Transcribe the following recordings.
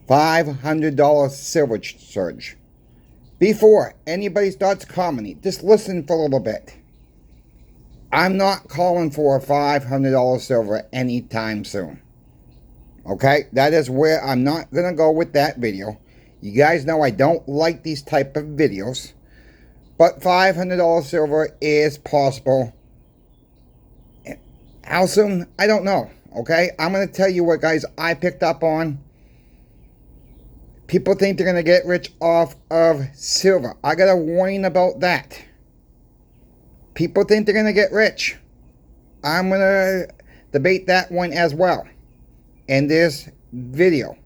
$500 silver surge. Before anybody starts commenting, just listen for a little bit. I'm not calling for a $500 silver anytime soon. Okay, that is where I'm not going to go with that video. You guys know I don't like these type of videos. But $500 silver is possible. How soon? I don't know. Okay, I'm going to tell you what, guys, I picked up on. People think they're going to get rich off of silver. I got a warning about that. People think they're going to get rich. I'm going to debate that one as well in this video.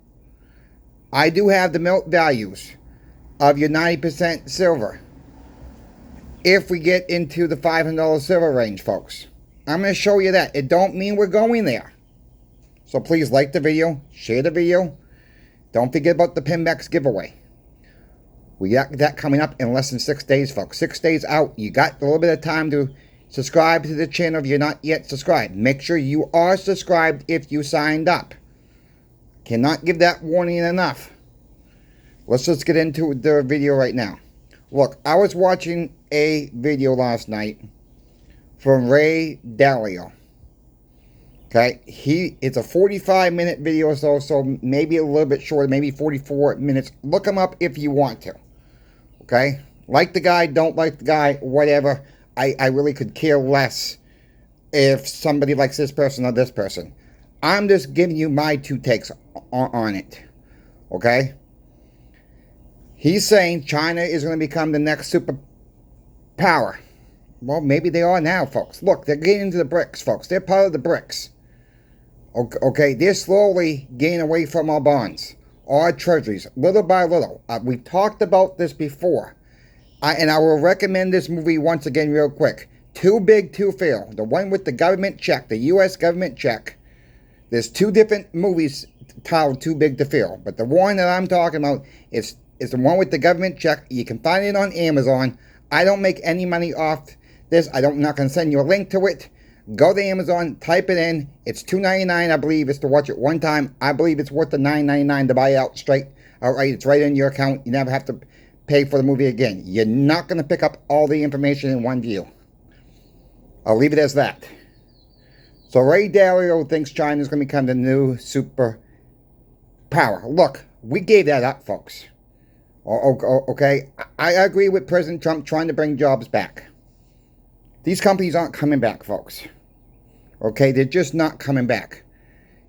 I do have the melt values of your 90% silver if we get into the $500 silver range, folks. I'm going to show you that. It don't mean we're going there. So please like the video, share the video. Don't forget about the Pinbax giveaway. We got that coming up in less than 6 days, folks. 6 days out. You got a little bit of time to subscribe to the channel if you're not yet subscribed. Make sure you are subscribed if you signed up. Cannot give that warning enough. Let's just get into the video right now. Look, I was watching a video last night from Ray Dalio. Okay, it's a 45-minute video or so maybe a little bit shorter, maybe 44 minutes. Look him up if you want to. Okay, like the guy, don't like the guy, whatever. I really could care less if somebody likes this person or this person. I'm just giving you my two takes on it. Okay, he's saying China is going to become the next superpower. Well, maybe they are now, folks. Look, they're getting into the BRICS, folks. They're part of the BRICS. Okay, they're slowly getting away from our bonds, our treasuries, little by little. We've talked about this before. And I will recommend this movie once again real quick. Too Big to Fail. The one with the government check, the U.S. government check. There's two different movies titled Too Big to Fail. But the one that I'm talking about is the one with the government check. You can find it on Amazon. I don't make any money off this. I'm not going to send you a link to it. Go to Amazon, type it in. It's $2.99, I believe, is to watch it one time. I believe it's worth the $9.99 to buy it out straight. Outright, it's right in your account. You never have to pay for the movie again. You're not going to pick up all the information in one view. I'll leave it as that. So Ray Dalio thinks China is going to become the new super power. Look, we gave that up, folks. Okay, I agree with President Trump trying to bring jobs back. These companies aren't coming back, folks. Okay, they're just not coming back.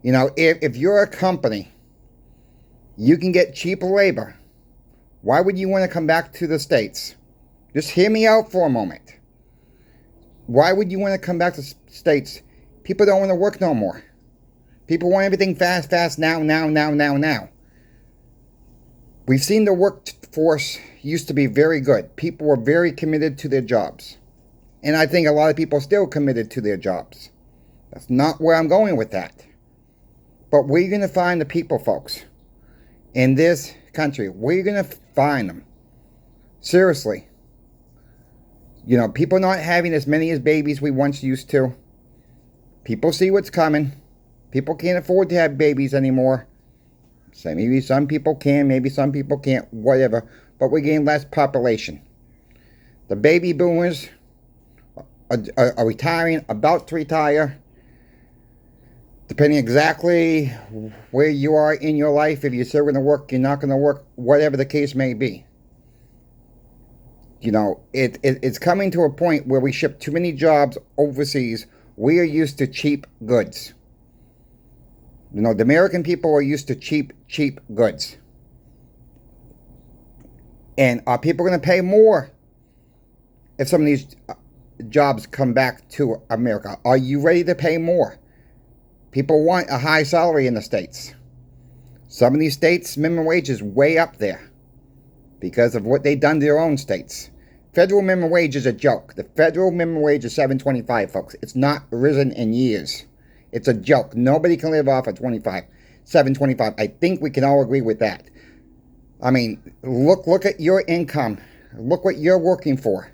You know, if you're a company, you can get cheaper labor. Why would you want to come back to the States? Just hear me out for a moment. Why would you want to come back to the States? People don't want to work no more. People want everything fast, now. We've seen the workforce used to be very good. People were very committed to their jobs. And I think a lot of people are still committed to their jobs. That's not where I'm going with that. But where are you going to find the people, folks? In this country, where are you going to find them? Seriously. You know, people not having as many as babies we once used to. People see what's coming. People can't afford to have babies anymore. So maybe some people can, maybe some people can't, whatever. But we're getting less population. The baby boomers are retiring, about to retire. Depending exactly where you are in your life. If you're still going to work, you're not going to work, whatever the case may be. You know, it's coming to a point where we ship too many jobs overseas. We are used to cheap goods. You know, the American people are used to cheap goods. And are people going to pay more if some of these jobs come back to America? Are you ready to pay more? People want a high salary in the States. Some of these states, minimum wage is way up there because of what they've done to their own states. Federal minimum wage is a joke. The federal minimum wage is $7.25, folks. It's not risen in years. It's a joke. Nobody can live off of $7.25. I think we can all agree with that. I mean, look at your income. Look what you're working for.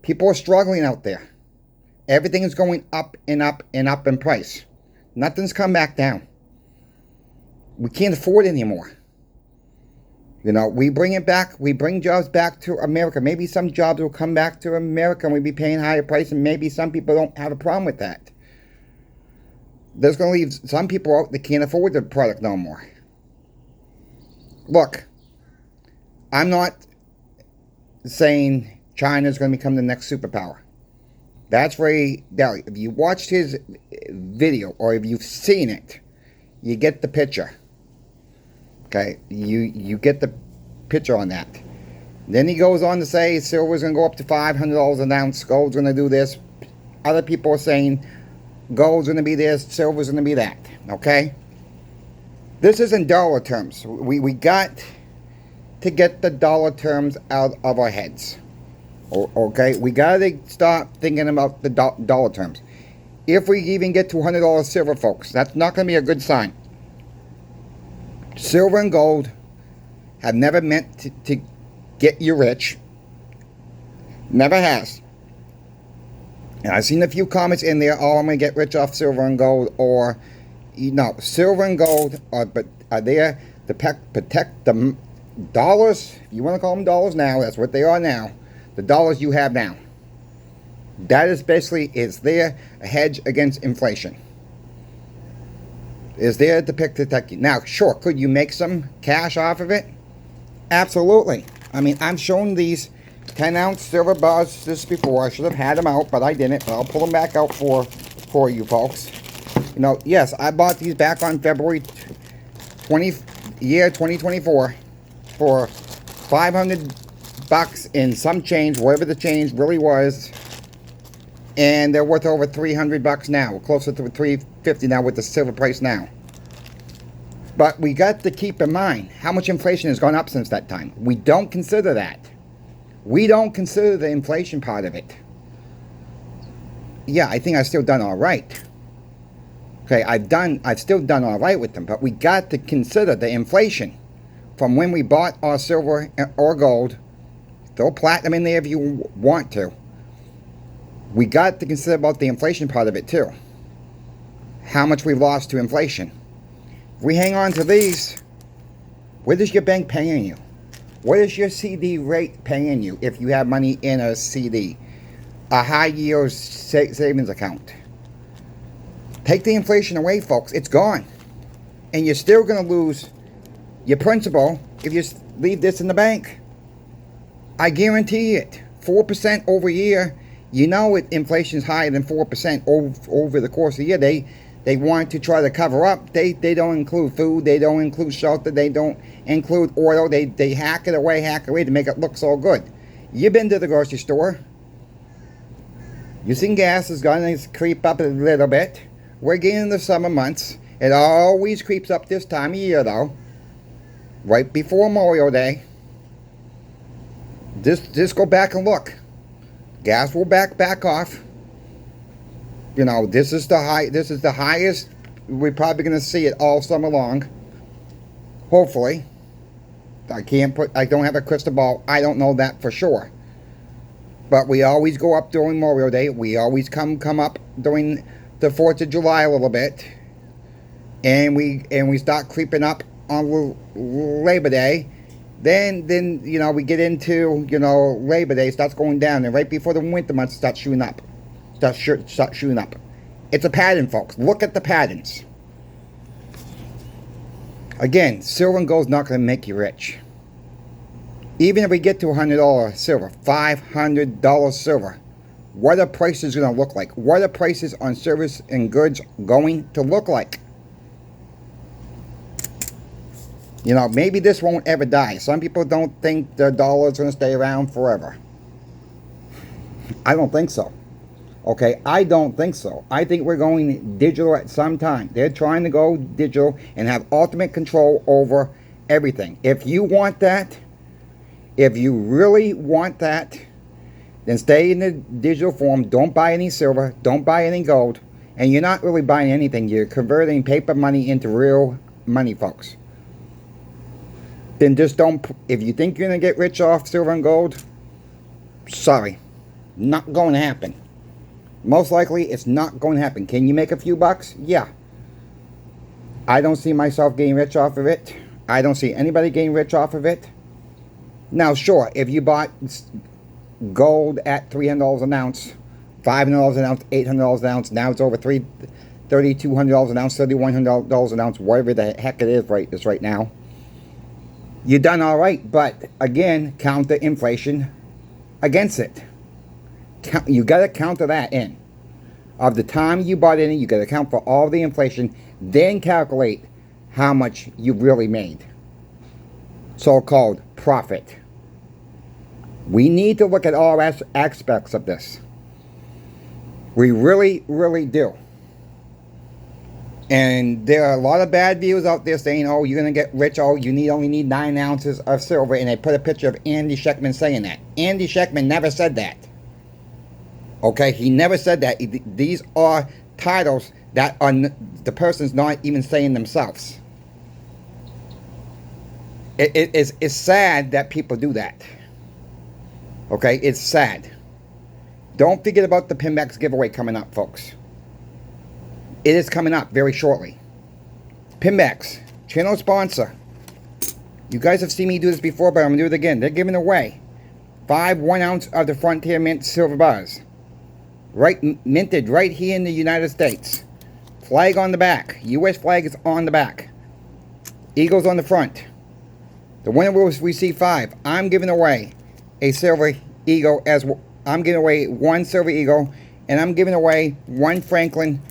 People are struggling out there. Everything is going up and up and up in price. Nothing's come back down. We can't afford it anymore. You know, we bring it back. We bring jobs back to America. Maybe some jobs will come back to America and we'll be paying higher price, and maybe some people don't have a problem with that. There's going to leave some people out that can't afford the product no more. Look, I'm not saying China's going to become the next superpower. That's Ray Dalio. If you watched his video or if you've seen it, you get the picture. Okay, you get the picture on that. Then he goes on to say silver's going to go up to $500 an ounce. Gold's going to do this. Other people are saying gold's going to be this, silver's going to be that. Okay? This is in dollar terms. We got to get the dollar terms out of our heads. Okay? We got to stop thinking about the dollar terms. If we even get to $100 silver, folks, that's not going to be a good sign. Silver and gold have never meant to get you rich. Never has. And I've seen a few comments in there, oh, I'm going to get rich off silver and gold, or, you know, silver and gold are there to protect the dollars, if you want to call them dollars now, that's what they are now, the dollars you have now. That is basically, is there a hedge against inflation. Is there to protect you. Now, sure, could you make some cash off of it? Absolutely. I mean, I've shown these 10-ounce silver bars this before. I should have had them out, but I didn't. But I'll pull them back out for you folks. You know, yes, I bought these back on February 2024 for $500 in some change, whatever the change really was. And they're worth over $300 now. We're closer to $350 now with the silver price now. But we got to keep in mind how much inflation has gone up since that time. We don't consider that. We don't consider the inflation part of it. Yeah, I think I've still done all right. Okay, I've still done all right with them, but we got to consider the inflation from when we bought our silver or gold. Throw platinum in there if you want to. We got to consider about the inflation part of it too. How much we've lost to inflation. If we hang on to these, what is your bank paying you? What is your CD rate paying you if you have money in a CD? A high yield savings account. Take the inflation away, folks. It's gone. And you're still going to lose your principal if you leave this in the bank. I guarantee it. 4% over a year. You know inflation is higher than 4% over the course of the year. They want to try to cover up. They don't include food. They don't include shelter. They don't include oil. They hack it away to make it look so good. You've been to the grocery store. You've seen gas is going to creep up a little bit. We're getting in the summer months. It always creeps up this time of year, though. Right before Memorial Day. Just go back and look. Gas will back off. You know, this is the highest we're probably going to see it all summer long. Hopefully. I don't have a crystal ball. I don't know that for sure. But we always go up during Memorial Day. We always come up during the 4th of July a little bit. And we start creeping up on Labor Day. Then you know, we get into, you know, Labor Day starts going down, and right before the winter months start shooting up. Start shooting up. It's a pattern, folks. Look at the patterns. Again, silver and gold's not going to make you rich. Even if we get to $100 silver, $500 silver, what are prices going to look like? What are prices on service and goods going to look like? You know, maybe this won't ever die. Some people don't think the dollar is going to stay around forever. I don't think so. Okay, I don't think so. I think we're going digital at some time. They're trying to go digital and have ultimate control over everything. If you want that, if you really want that, then stay in the digital form. Don't buy any silver. Don't buy any gold. And you're not really buying anything. You're converting paper money into real money, folks. Then just don't. If you think you're going to get rich off silver and gold, sorry. Not going to happen. Most likely, it's not going to happen. Can you make a few bucks? Yeah. I don't see myself getting rich off of it. I don't see anybody getting rich off of it. Now, sure, if you bought gold at $300 an ounce, $500 an ounce, $800 an ounce, now it's over $3,200 an ounce, $3,100 an ounce, whatever the heck it is right now. You're done all right, but again, counter inflation against it. You got to counter that in. Of the time you bought in it, you got to account for all the inflation, then calculate how much you really made. So-called profit. We need to look at all aspects of this. We really, really do. And there are a lot of bad views out there saying, oh, you're going to get rich. Oh, you only need 9 ounces of silver. And they put a picture of Andy Schectman saying that. Andy Schectman never said that. Okay, he never said that. These are titles that are the person's not even saying themselves. It's sad that people do that. Okay, it's sad. Don't forget about the Pinbax giveaway coming up, folks. It is coming up very shortly. Pinbax, channel sponsor. You guys have seen me do this before, but I'm going to do it again. They're giving away 5 1-ounce of the Frontier Mint silver bars. Minted right here in the United States. Flag on the back. U.S. flag is on the back. Eagles on the front. The winner will receive 5. I'm giving away a silver eagle as well. I'm giving away 1 silver eagle, and I'm giving away 1 Franklin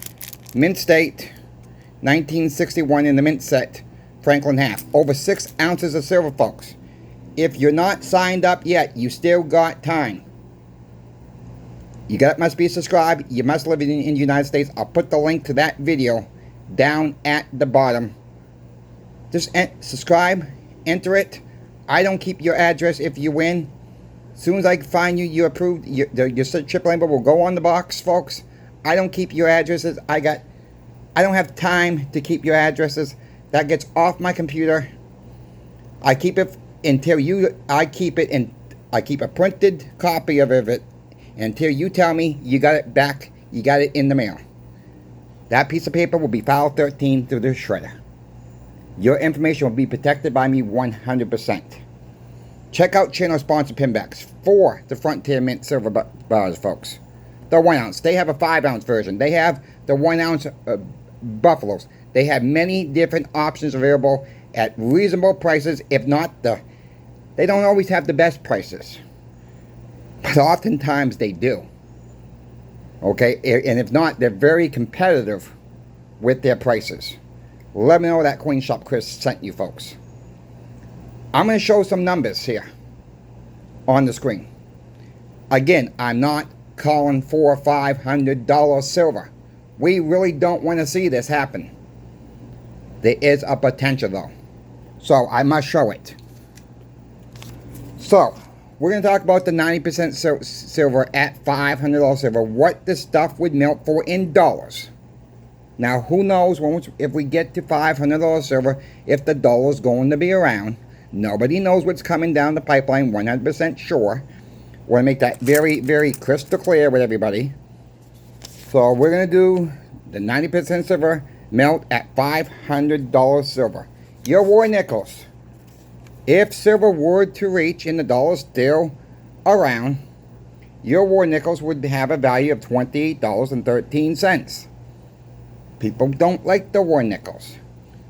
Mint State 1961 in the mint set Franklin half. Over 6 ounces of silver, folks. If you're not signed up yet, you still got time. You must be subscribed. You must live in the United States. I'll put the link to that video down at the bottom. Just subscribe, enter it. I don't keep your address if you win. As soon as I find you're approved, your chip number will go on the box, folks. I don't keep your addresses. I don't have time to keep your addresses. That gets off my computer. I keep it until I keep a printed copy of it until you tell me you got it back, you got it in the mail. That piece of paper will be file 13 through the shredder. Your information will be protected by me 100%. Check out channel sponsor Pinbax for the Frontier Mint silver bars, folks. The 1 ounce. They have a 5 ounce version. They have the 1 ounce buffaloes. They have many different options available at reasonable prices. If not, they don't always have the best prices. But oftentimes they do. Okay? And if not, they're very competitive with their prices. Let me know that Coin Shop Chris sent you, folks. I'm going to show some numbers here on the screen. Again, I'm not calling for $500 silver. We really don't want to see this happen. There is a potential, though. So I must show it. So we're going to talk about the 90% silver at $500 silver. What this stuff would melt for in dollars. Now, who knows if we get to $500 silver, if the dollar's going to be around. Nobody knows what's coming down the pipeline, 100% sure. Want to make that very, very crystal clear with everybody. So we're going to do the 90% silver melt at $500 silver. Your war nickels. If silver were to reach and the dollar's still around, your war nickels would have a value of $28.13. People don't like the war nickels.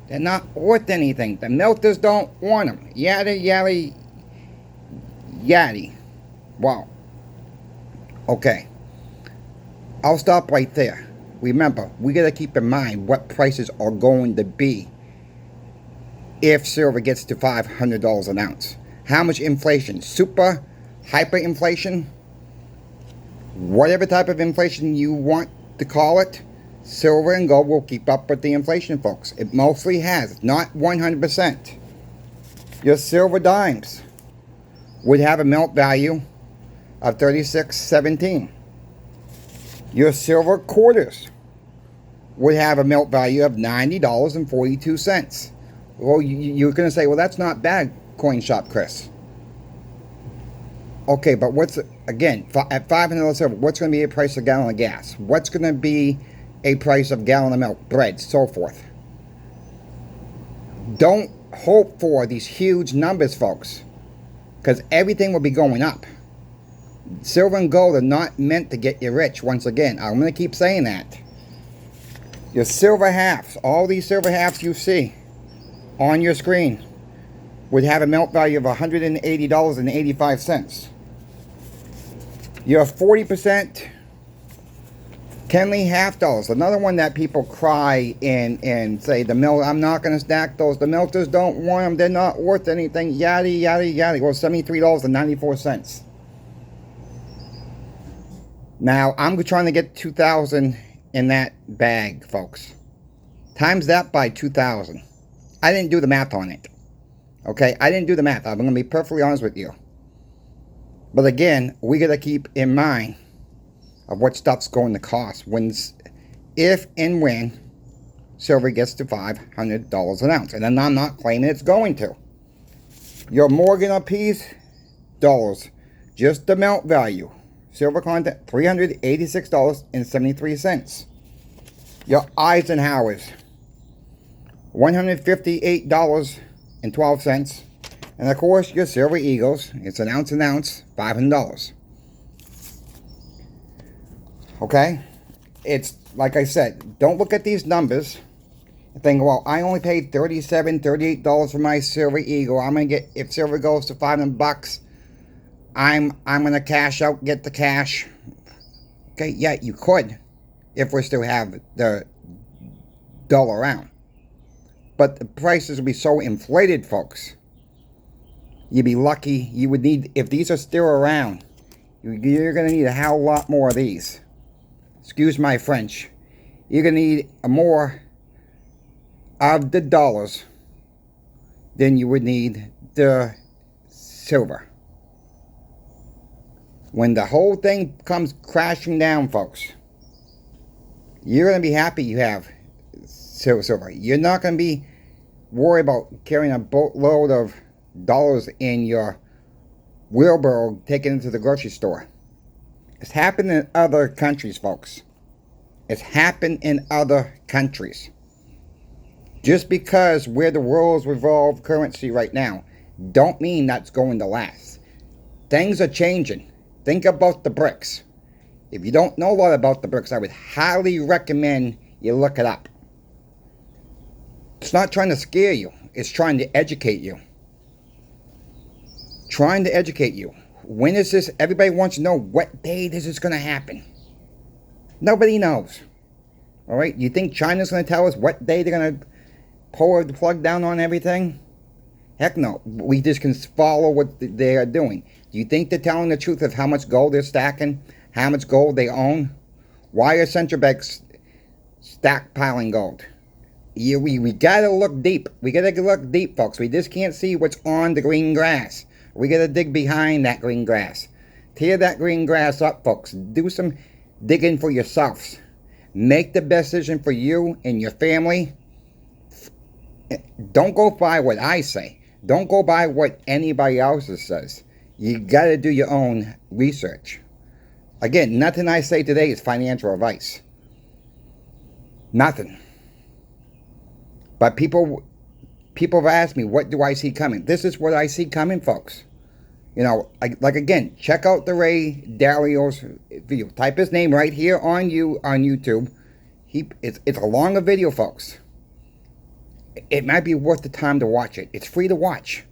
They're not worth anything. The melters don't want them. Yada, yada, yada. Wow. Okay. I'll stop right there. Remember, we got to keep in mind what prices are going to be if silver gets to $500 an ounce. How much inflation? Super, hyperinflation? Whatever type of inflation you want to call it, silver and gold will keep up with the inflation, folks. It mostly has, not 100%. Your silver dimes would have a melt value of $36.17. Your silver quarters would have a melt value of $90.42. Well, you're going to say, well, that's not bad, Coin Shop Chris. Okay, but again, at $500 silver, what's going to be a price of a gallon of gas? What's going to be a price of gallon of milk, bread, so forth? Don't hope for these huge numbers, folks, because everything will be going up. Silver and gold are not meant to get you rich. Once again, I'm going to keep saying that. Your silver halves, all these silver halves you see on your screen, would have a melt value of $180.85. Your 40% Kenley half dollars, another one that people cry and say the melt. I'm not going to stack those. The melters don't want them. They're not worth anything. Yada yada yada. Well, $73.94. Now I'm trying to get 2,000 in that bag, folks. Times that by 2,000. I didn't do the math on it. Okay, I didn't do the math. I'm going to be perfectly honest with you. But again, we got to keep in mind of what stuff's going to cost if and when silver gets to $500 an ounce. And then I'm not claiming it's going to. Your Morgan a piece, dollars. Just the melt value. Silver content, $386.73. Your Eisenhower's, $158.12. And of course, your Silver Eagles, it's an ounce, $500. Okay? It's, like I said, don't look at these numbers and think, well, I only paid $37, $38 for my Silver Eagle. I'm going to get, if silver goes to $500, I'm going to cash out, get the cash. Okay, yeah, you could, if we still have the dollar around. But the prices will be so inflated, folks. You'd be lucky. You would need, if these are still around, you're going to need a hell lot more of these. Excuse my French. You're going to need more of the dollars than you would need the silver. When the whole thing comes crashing down, folks, you're going to be happy you have silver. You're not going to be worried about carrying a boatload of dollars in your wheelbarrow taken into the grocery store. It's happened in other countries, folks. It's happened in other countries. Just because we're the world's revolved currency right now, don't mean that's going to last. Things are changing. Think about the BRICS. If you don't know a lot about the BRICS, I would highly recommend you look it up. It's not trying to scare you. It's trying to educate you. Trying to educate you. When is this? Everybody wants to know what day this is going to happen. Nobody knows. All right? You think China's going to tell us what day they're going to pull the plug down on everything? Heck no. We just can follow what they are doing. Do you think they're telling the truth of how much gold they're stacking? How much gold they own? Why are central banks stockpiling gold? We got to look deep. We got to look deep, folks. We just can't see what's on the green grass. We got to dig behind that green grass. Tear that green grass up, folks. Do some digging for yourselves. Make the best decision for you and your family. Don't go by what I say. Don't go by what anybody else says. You got to do your own research. Again, nothing I say today is financial advice. Nothing. But people have asked me, what do I see coming? This is what I see coming, folks. You know, like again, check out the Ray Dalio's video. Type his name right here on YouTube. It's a longer video, folks. It might be worth the time to watch it. It's free to watch.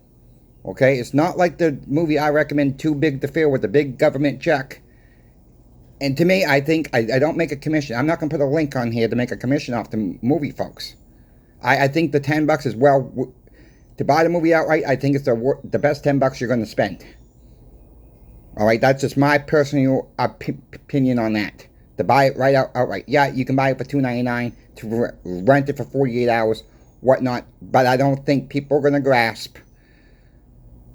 Okay? It's not like the movie I recommend, Too Big to Fail, with the big government check. And to me, I think I don't make a commission. I'm not going to put a link on here to make a commission off the movie, folks. I think the $10 is well to buy the movie outright. I think it's the best $10 you're going to spend. All right, that's just my personal opinion on that. To buy it right outright. Yeah, you can buy it for $2.99 to rent it for 48 hours, whatnot. But I don't think people are going to grasp.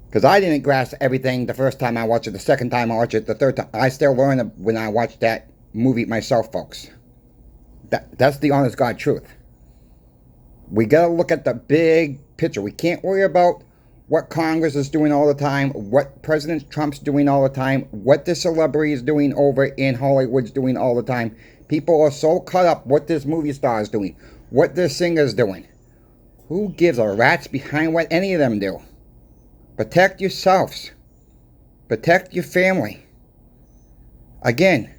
Because I didn't grasp everything the first time I watched it, the second time I watched it, the third time. I still learn when I watch that movie myself, folks. That's the honest God truth. We got to look at the big picture. We can't worry about what Congress is doing all the time, what President Trump's doing all the time, what the celebrity is doing over in Hollywood's doing all the time. People are so caught up what this movie star is doing, what this singer is doing. Who gives a rat's behind what any of them do? Protect yourselves. Protect your family. Again,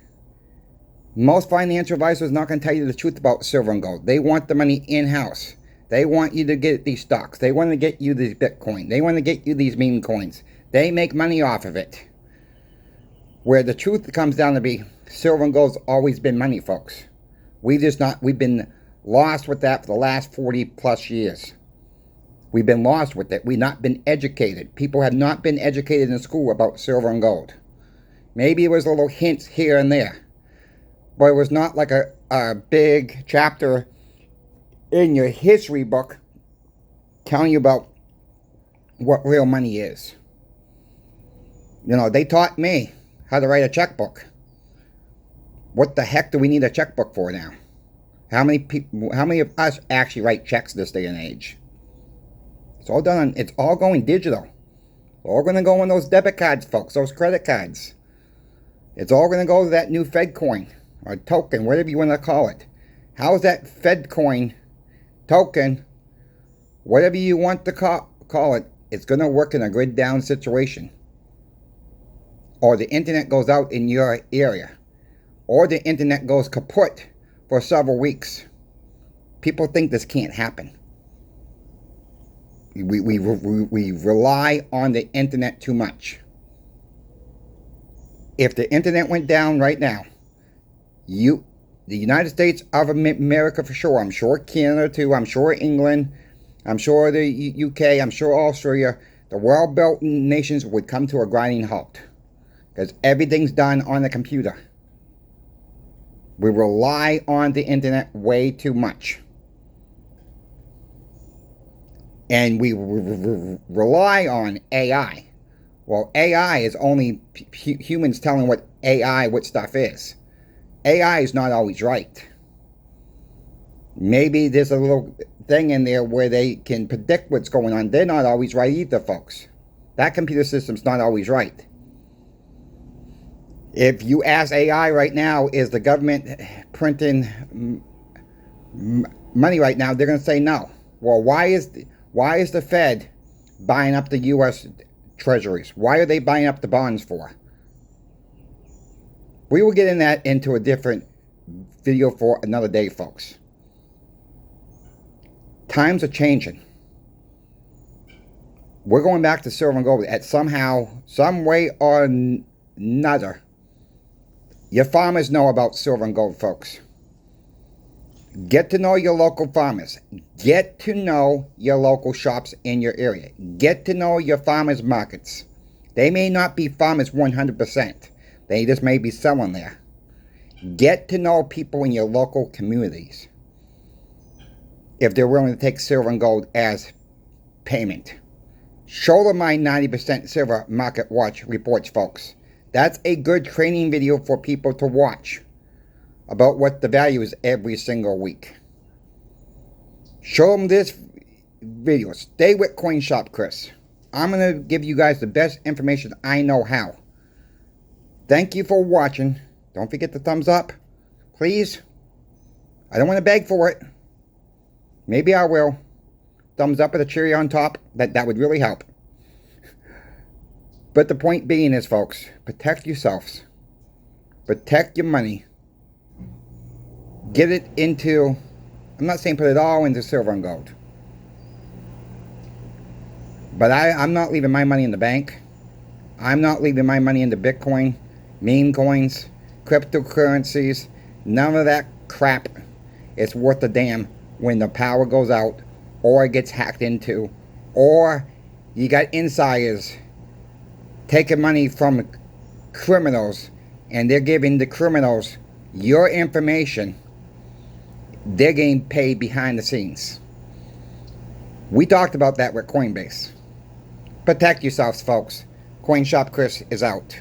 most financial advisors are not going to tell you the truth about silver and gold. They want the money in-house. They want you to get these stocks. They want to get you these Bitcoin. They want to get you these meme coins. They make money off of it. Where the truth comes down to be, silver and gold's always been money, folks. We've been lost with that for the last 40 plus years. We've been lost with it. We've not been educated. People have not been educated in school about silver and gold. Maybe it was little hints here and there, but it was not like a big chapter in your history book telling you about what real money is. You know, they taught me how to write a checkbook. What the heck do we need a checkbook for now? How many of us actually write checks this day and age? It's all done. It's all going digital. It's all going to go on those debit cards, folks. Those credit cards. It's all going to go to that new Fed coin or token, whatever you want to call it. How's that Fed coin token, whatever you want to call it, it's going to work in a grid down situation? Or the internet goes out in your area. Or the internet goes kaput for several weeks. People think this can't happen. We rely on the internet too much. If the internet went down right now, the United States of America for sure, I'm sure Canada too, I'm sure England, I'm sure the UK, I'm sure Australia, the well-built nations would come to a grinding halt. Because everything's done on the computer. We rely on the internet way too much. And we rely on AI. Well, AI is only humans telling what stuff is. AI is not always right. Maybe there's a little thing in there where they can predict what's going on. They're not always right either, folks. That computer system's not always right. If you ask AI right now, is the government printing money right now? They're going to say no. Well, why is the Fed buying up the U.S. treasuries? Why are they buying up the bonds for? We will get into a different video for another day, folks. Times are changing. We're going back to silver and gold at somehow, some way or another. Your farmers know about silver and gold, folks. Get to know your local farmers. Get to know your local shops in your area. Get to know your farmers markets. They may not be farmers 100%. They just may be selling there. Get to know people in your local communities. If they're willing to take silver and gold as payment. Show them my 90% silver market watch reports, folks. That's a good training video for people to watch about what the value is every single week. Show them this video. Stay with CoinShop Chris. I'm going to give you guys the best information I know how. Thank you for watching. Don't forget the thumbs up. Please. I don't want to beg for it. Maybe I will. Thumbs up with a cherry on top. That would really help. But the point being is, folks, protect yourselves. Protect your money. Get it into, I'm not saying put it all into silver and gold. But I'm not leaving my money in the bank. I'm not leaving my money into Bitcoin, meme coins, cryptocurrencies. None of that crap is worth a damn when the power goes out or it gets hacked into, or you got insiders taking money from criminals and they're giving the criminals your information. They're getting paid behind the scenes. We talked about that with Coinbase. Protect yourselves, folks. CoinShop Chris is out.